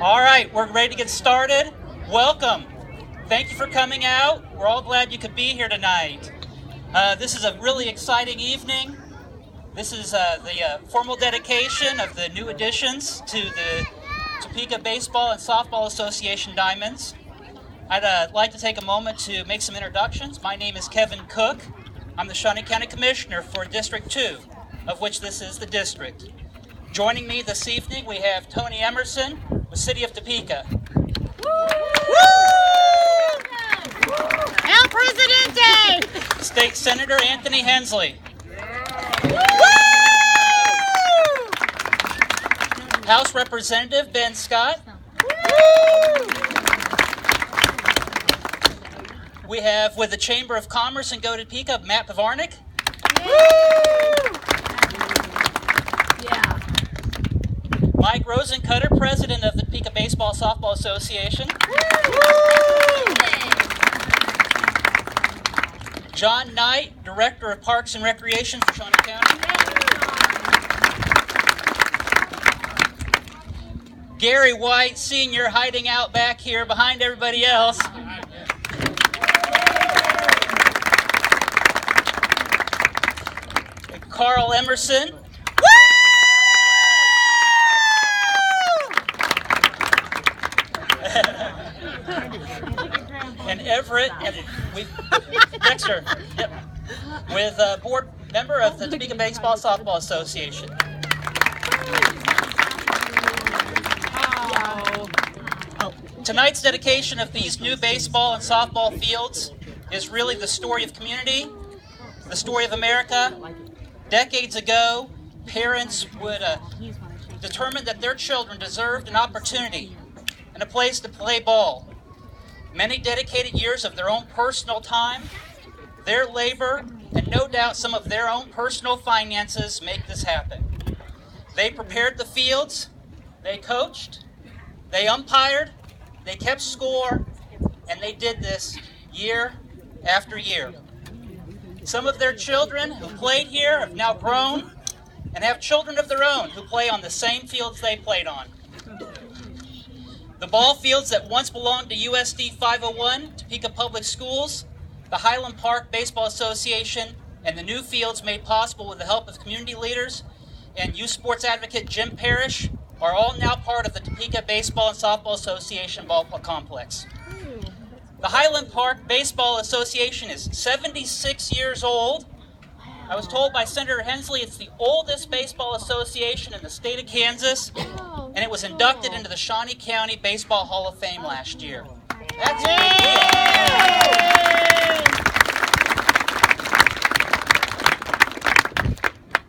All right, we're ready to get started. Welcome. Thank you for coming out. We're all glad you could be here tonight. This is a really exciting evening. This is the formal dedication of the new additions to the Topeka Baseball and Softball Association Diamonds. I'd like to take a moment to make some introductions. My name is Kevin Cook. I'm the Shawnee County Commissioner for District 2, of which this is the district. Joining me this evening, we have Tony Emerson with City of Topeka. El Presidente! State Senator Anthony Hensley. House Representative Ben Scott. We have with the Chamber of Commerce and Go Topeka, Matt Pavarnik. Mike Rosencutter, President of the Topeka Baseball Softball Association. John Knight, Director of Parks and Recreation for Shawnee County. Gary White, Sr., hiding out back here behind everybody else. Carl Emerson. And Everett, and Dexter, yep, with a board member of the Topeka Baseball Softball Association. Tonight's dedication of these new baseball and softball fields is really the story of community, the story of America. Decades ago, parents would determine that their children deserved an opportunity and a place to play ball. Many dedicated years of their own personal time, their labor, and no doubt some of their own personal finances make this happen. They prepared the fields, they coached, they umpired, they kept score, and they did this year after year. Some of their children who played here have now grown and have children of their own who play on the same fields they played on. The ball fields that once belonged to USD 501, Topeka Public Schools, the Highland Park Baseball Association, and the new fields made possible with the help of community leaders and youth sports advocate Jim Parrish are all now part of the Topeka Baseball and Softball Association ball complex. The Highland Park Baseball Association is 76 years old. I was told by Senator Hensley it's the oldest baseball association in the state of Kansas, and it was inducted into the Shawnee County Baseball Hall of Fame last year. That's it.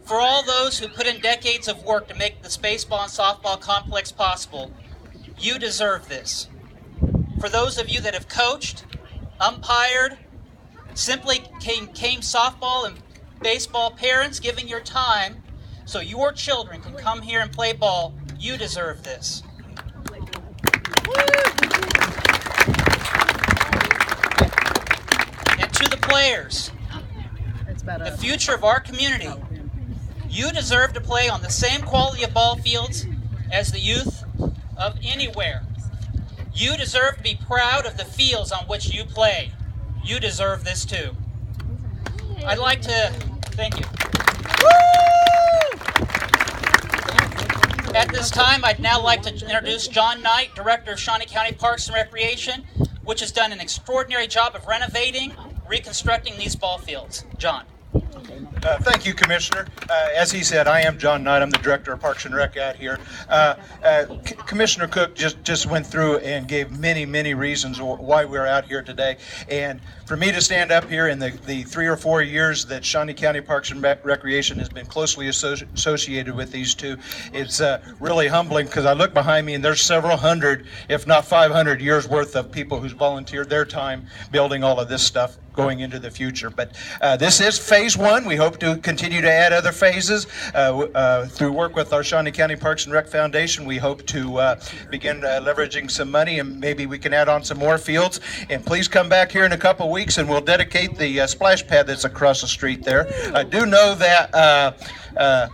For all those who put in decades of work to make this baseball and softball complex possible, you deserve this. For those of you that have coached, umpired, simply came softball and baseball parents giving your time so your children can come here and play ball, you deserve this. And to the players, the future of our community, you deserve to play on the same quality of ball fields as the youth of anywhere. You deserve to be proud of the fields on which you play. You deserve this too. I'd like to thank you. At this time, I'd now like to introduce John Knight, Director of Shawnee County Parks and Recreation, which has done an extraordinary job of renovating, reconstructing these ball fields. John. Thank you, Commissioner. As he said, I am John Knight. I'm the Director of Parks and Rec out here. Commissioner Cook just went through and gave many reasons why we're out here today. And for me to stand up here in the 3 or 4 years that Shawnee County Parks and Recreation has been closely associated with these two, it's really humbling because I look behind me and there's several hundred, if not 500 years worth of people who's volunteered their time building all of this stuff going into the future. But this is phase one. We hope hope to continue to add other phases. Through work with our Shawnee County Parks and Rec Foundation, we hope to begin leveraging some money, and maybe we can add on some more fields. And please come back here in a couple weeks and we'll dedicate the splash pad that's across the street there. I do know that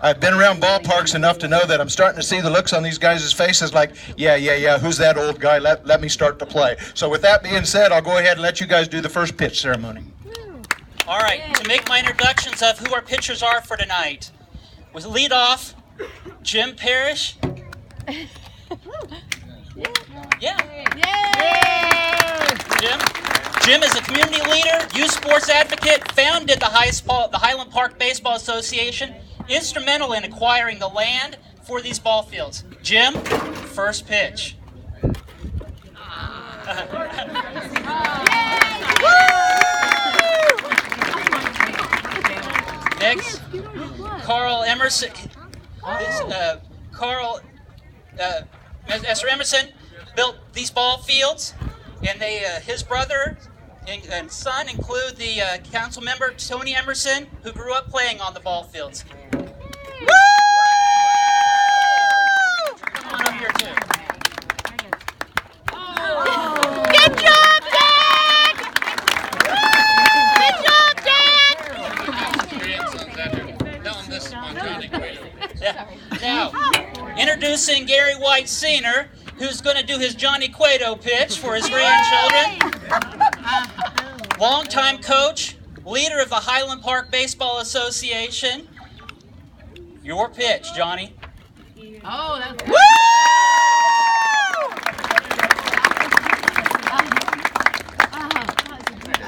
I've been around ballparks enough to know that I'm starting to see the looks on these guys' faces like, yeah, who's that old guy? Let me start to play. So with that being said, I'll go ahead and let you guys do the first pitch ceremony. All right, to make my introductions of who our pitchers are for tonight, with lead off, Jim Parrish. Yeah. Jim is a community leader, youth sports advocate, founded the Highland Park Baseball Association, instrumental in acquiring the land for these ball fields. Jim, first pitch. Next, Carl Emerson. Mr. Emerson built these ball fields, and his brother and son include the council member Tony Emerson, who grew up playing on the ball fields. Woo! Come on up here too. Good job, Dad! Good job, Dad! Tell him this is my Johnny Quayle. Yeah. Now, introducing Gary White Sr., who's going to do his Johnny Cueto pitch for his grandchildren. Longtime coach, leader of the Highland Park Baseball Association. Your pitch, Johnny. Oh, that's Woo!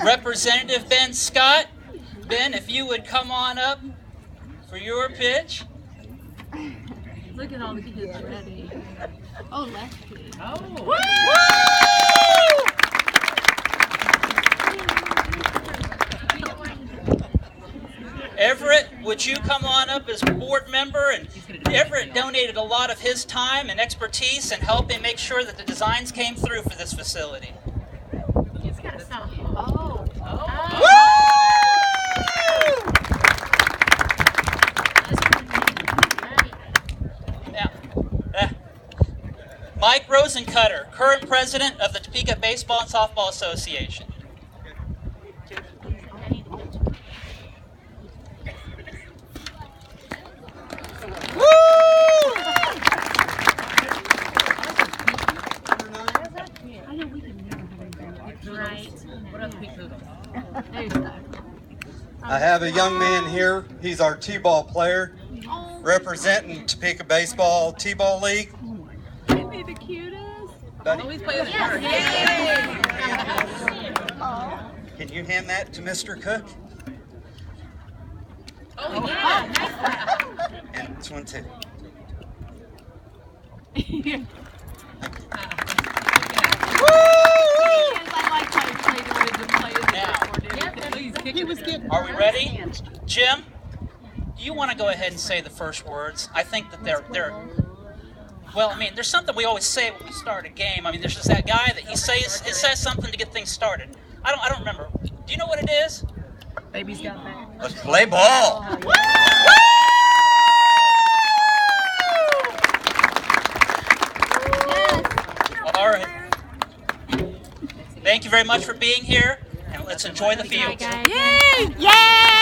Representative Ben Scott. Ben, if you would come on up for your pitch. Look at all the kids ready. Oh, lefty. Oh. Woo! Everett, would you come on up as board member? And Everett donated a lot of his time and expertise in helping make sure that the designs came through for this facility. Oh. Now, Mike Rosencutter, current president of the Topeka Baseball and Softball Association. I have a young man here. He's our T-ball player, representing Topeka Baseball T-ball League. Isn't he the cutest? Buddy, Always play with her. can you hand that to Mr. Cook? Oh, yeah. And this one too. Are we ready? Jim, do you want to go ahead and say the first words? I think that they're well, I mean, there's something we always say when we start a game. I mean, there's just that guy that he says something to get things started. I don't remember. Do you know what it is? Baby's got back. Let's play ball. All right. Thank you very much for being here, and let's enjoy the fields. Yay! Yay!